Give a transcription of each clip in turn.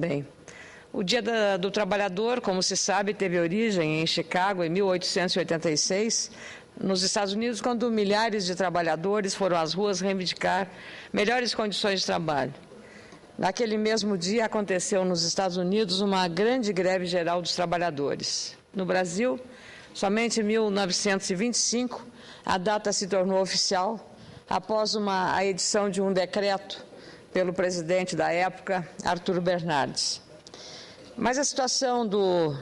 Bem, o Dia do Trabalhador, como se sabe, teve origem em Chicago, em 1886, nos Estados Unidos, quando milhares de trabalhadores foram às ruas reivindicar melhores condições de trabalho. Naquele mesmo dia, aconteceu nos Estados Unidos uma grande greve geral dos trabalhadores. No Brasil, somente em 1925, a data se tornou oficial após a edição de um decreto pelo presidente da época, Arthur Bernardes. Mas a situação do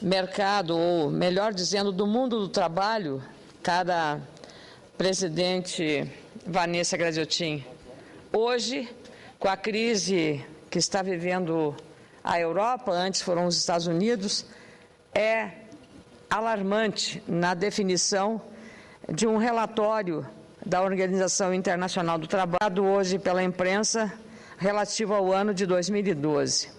mercado, ou melhor dizendo, do mundo do trabalho, cara presidente Vanessa Graziotin, hoje, com a crise que está vivendo a Europa, antes foram os Estados Unidos, é alarmante na definição de um relatório da Organização Internacional do Trabalho, hoje pela imprensa, relativo ao ano de 2012.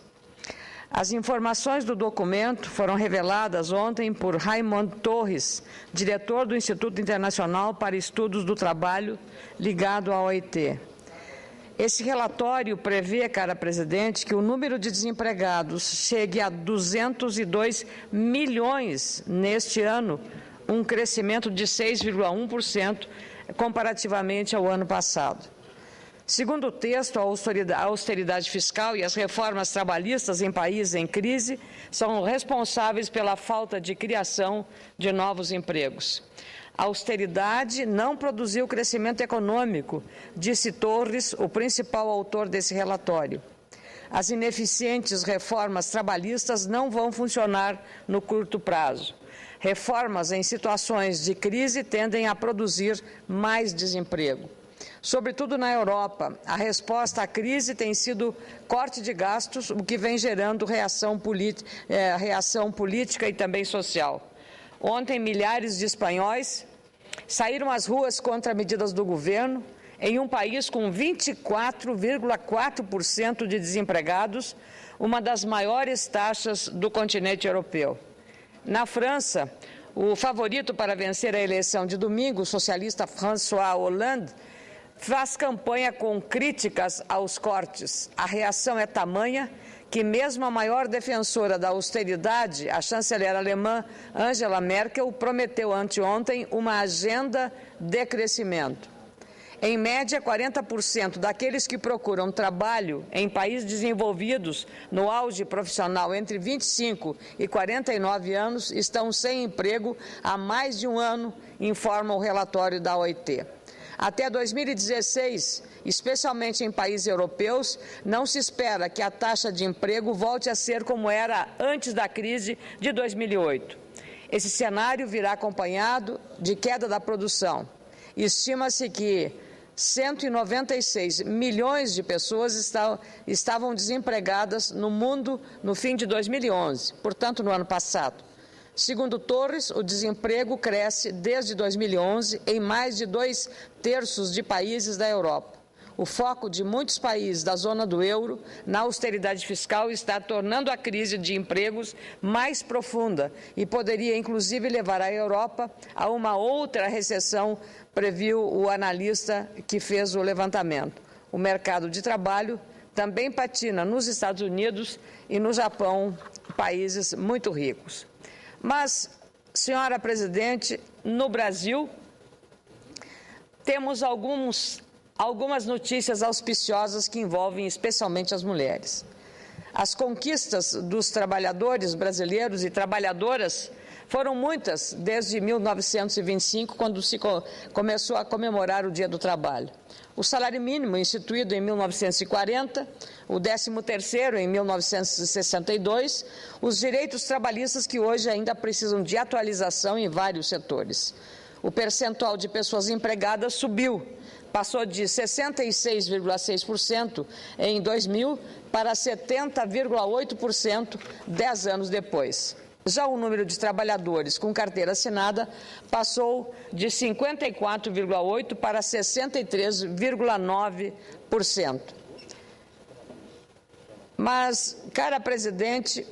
As informações do documento foram reveladas ontem por Raymond Torres, diretor do Instituto Internacional para Estudos do Trabalho, ligado à OIT. Esse relatório prevê, cara presidente, que o número de desempregados chegue a 202 milhões neste ano, um crescimento de 6,1% comparativamente ao ano passado. Segundo o texto, a austeridade fiscal e as reformas trabalhistas em países em crise são responsáveis pela falta de criação de novos empregos. A austeridade não produziu crescimento econômico, disse Torres, o principal autor desse relatório. As ineficientes reformas trabalhistas não vão funcionar no curto prazo. Reformas em situações de crise tendem a produzir mais desemprego. Sobretudo na Europa, a resposta à crise tem sido corte de gastos, o que vem gerando reação política e também social. Ontem, milhares de espanhóis saíram às ruas contra medidas do governo, em um país com 24,4% de desempregados, uma das maiores taxas do continente europeu. Na França, o favorito para vencer a eleição de domingo, o socialista François Hollande, faz campanha com críticas aos cortes. A reação é tamanha que mesmo a maior defensora da austeridade, a chanceler alemã Angela Merkel, prometeu anteontem uma agenda de crescimento. Em média, 40% daqueles que procuram trabalho em países desenvolvidos no auge profissional entre 25 e 49 anos estão sem emprego há mais de um ano, informa o relatório da OIT. Até 2016, especialmente em países europeus, não se espera que a taxa de emprego volte a ser como era antes da crise de 2008. Esse cenário virá acompanhado de queda da produção. Estima-se que 196 milhões de pessoas estavam desempregadas no mundo no fim de 2011, portanto, no ano passado. Segundo Torres, o desemprego cresce desde 2011 em mais de 2/3 de países da Europa. O foco de muitos países da zona do euro na austeridade fiscal está tornando a crise de empregos mais profunda e poderia, inclusive, levar a Europa a uma outra recessão, previu o analista que fez o levantamento. O mercado de trabalho também patina nos Estados Unidos e no Japão, países muito ricos. Mas, senhora presidente, no Brasil, temos algumas notícias auspiciosas que envolvem especialmente as mulheres. As conquistas dos trabalhadores brasileiros e trabalhadoras foram muitas desde 1925, quando se começou a comemorar o Dia do Trabalho. O salário mínimo, instituído em 1940, o 13º em 1962, os direitos trabalhistas que hoje ainda precisam de atualização em vários setores. O percentual de pessoas empregadas subiu, passou de 66,6% em 2000 para 70,8% 10 anos depois. Já o número de trabalhadores com carteira assinada passou de 54,8% para 63,9%. Mas, cara presidente,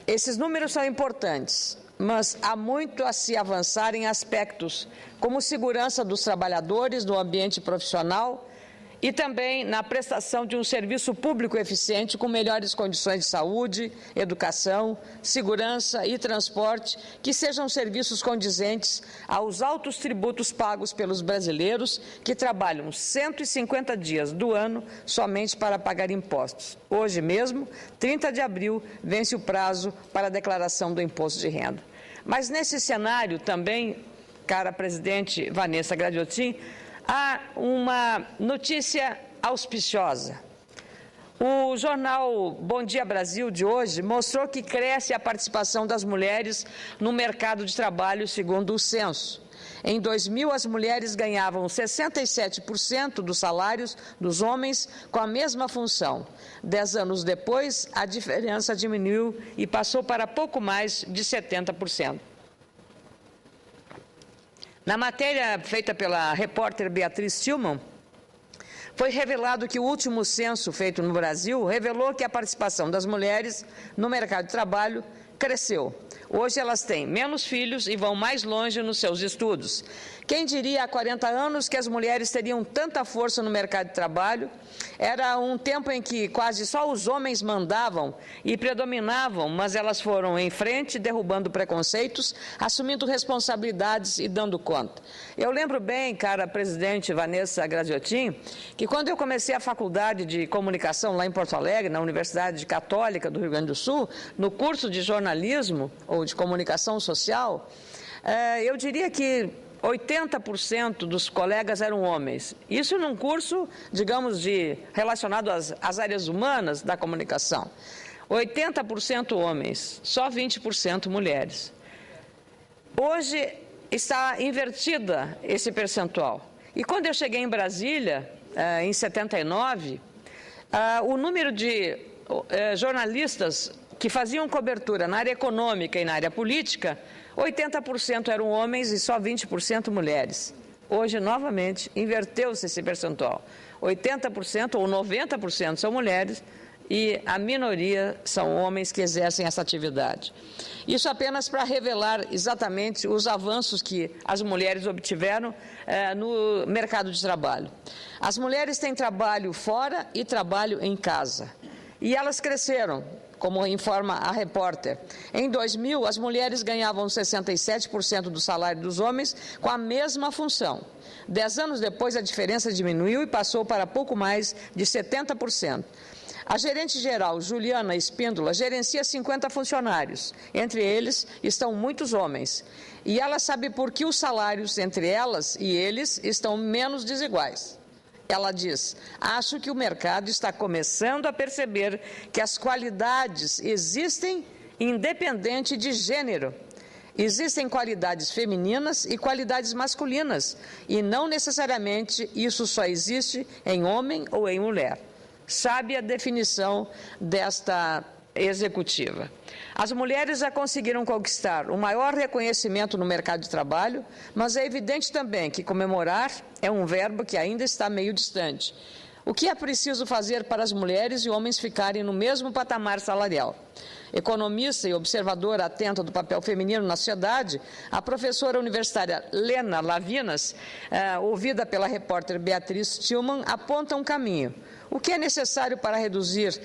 esses números são importantes, mas há muito a se avançar em aspectos como segurança dos trabalhadores no ambiente profissional e também na prestação de um serviço público eficiente com melhores condições de saúde, educação, segurança e transporte, que sejam serviços condizentes aos altos tributos pagos pelos brasileiros que trabalham 150 dias do ano somente para pagar impostos. Hoje mesmo, 30 de abril, vence o prazo para a declaração do imposto de renda. Mas nesse cenário também, cara presidente Vanessa Gradiotin, há uma notícia auspiciosa. O jornal Bom Dia Brasil de hoje mostrou que cresce a participação das mulheres no mercado de trabalho segundo o censo. Em 2000, as mulheres ganhavam 67% dos salários dos homens com a mesma função. 10 anos depois, a diferença diminuiu e passou para pouco mais de 70%. Na matéria feita pela repórter Beatriz Tillman, foi revelado que o último censo feito no Brasil revelou que a participação das mulheres no mercado de trabalho cresceu. Hoje elas têm menos filhos e vão mais longe nos seus estudos. Quem diria há 40 anos que as mulheres teriam tanta força no mercado de trabalho? Era um tempo em que quase só os homens mandavam e predominavam, mas elas foram em frente, derrubando preconceitos, assumindo responsabilidades e dando conta. Eu lembro bem, cara presidente Vanessa Gradiotin, que quando eu comecei a faculdade de comunicação lá em Porto Alegre, na Universidade Católica do Rio Grande do Sul, no curso de jornalismo ou de comunicação social, eu diria que 80% dos colegas eram homens. Isso num curso, digamos, relacionado às áreas humanas da comunicação. 80% homens, só 20% mulheres. Hoje está invertida esse percentual. E quando eu cheguei em Brasília, em 79, o número de jornalistas que faziam cobertura na área econômica e na área política, 80% eram homens e só 20% mulheres. Hoje, novamente, inverteu-se esse percentual. 80% ou 90% são mulheres e a minoria são homens que exercem essa atividade. Isso apenas para revelar exatamente os avanços que as mulheres obtiveram no mercado de trabalho. As mulheres têm trabalho fora e trabalho em casa. E elas cresceram, como informa a repórter. Em 2000, as mulheres ganhavam 67% do salário dos homens com a mesma função. 10 anos depois, a diferença diminuiu e passou para pouco mais de 70%. A gerente-geral, Juliana Espíndola, gerencia 50 funcionários. Entre eles estão muitos homens. E ela sabe por que os salários entre elas e eles estão menos desiguais. Ela diz: acho que o mercado está começando a perceber que as qualidades existem independente de gênero. Existem qualidades femininas e qualidades masculinas, e não necessariamente isso só existe em homem ou em mulher. Sabe a definição desta executiva. As mulheres já conseguiram conquistar o maior reconhecimento no mercado de trabalho, mas é evidente também que comemorar é um verbo que ainda está meio distante. O que é preciso fazer para as mulheres e homens ficarem no mesmo patamar salarial? Economista e observadora atenta do papel feminino na sociedade, a professora universitária Lena Lavinas, ouvida pela repórter Beatriz Tillman, aponta um caminho. O que é necessário para reduzir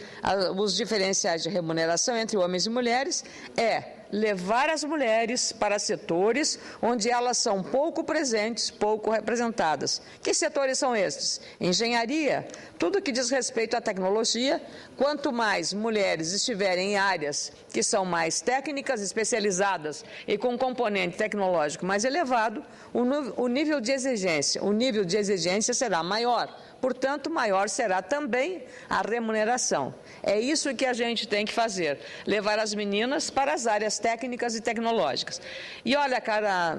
os diferenciais de remuneração entre homens e mulheres é levar as mulheres para setores onde elas são pouco presentes, pouco representadas. Que setores são estes? Engenharia, tudo que diz respeito à tecnologia. Quanto mais mulheres estiverem em áreas que são mais técnicas, especializadas e com um componente tecnológico mais elevado, o nível de exigência será maior. Portanto, maior será também a remuneração. É isso que a gente tem que fazer, levar as meninas para as áreas técnicas e tecnológicas. E olha, cara,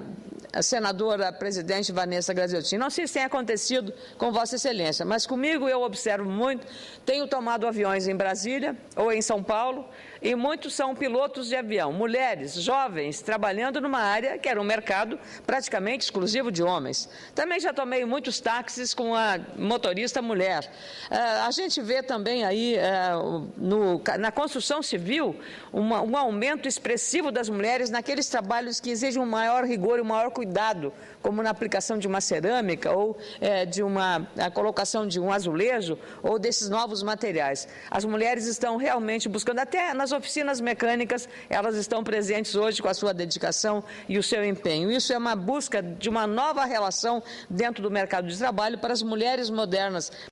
a senadora presidente Vanessa Gradiotin, não sei se tem acontecido com Vossa Excelência, mas comigo eu observo muito, tenho tomado aviões em Brasília ou em São Paulo, e muitos são pilotos de avião, mulheres, jovens, trabalhando numa área que era um mercado praticamente exclusivo de homens. Também já tomei muitos táxis com a motorista mulher. A gente vê também aí, na construção civil, um aumento expressivo das mulheres naqueles trabalhos que exigem um maior rigor e um maior cuidado cuidado, como na aplicação de uma cerâmica ou a colocação de um azulejo ou desses novos materiais. As mulheres estão realmente buscando, até nas oficinas mecânicas, elas estão presentes hoje com a sua dedicação e o seu empenho. Isso é uma busca de uma nova relação dentro do mercado de trabalho para as mulheres modernas.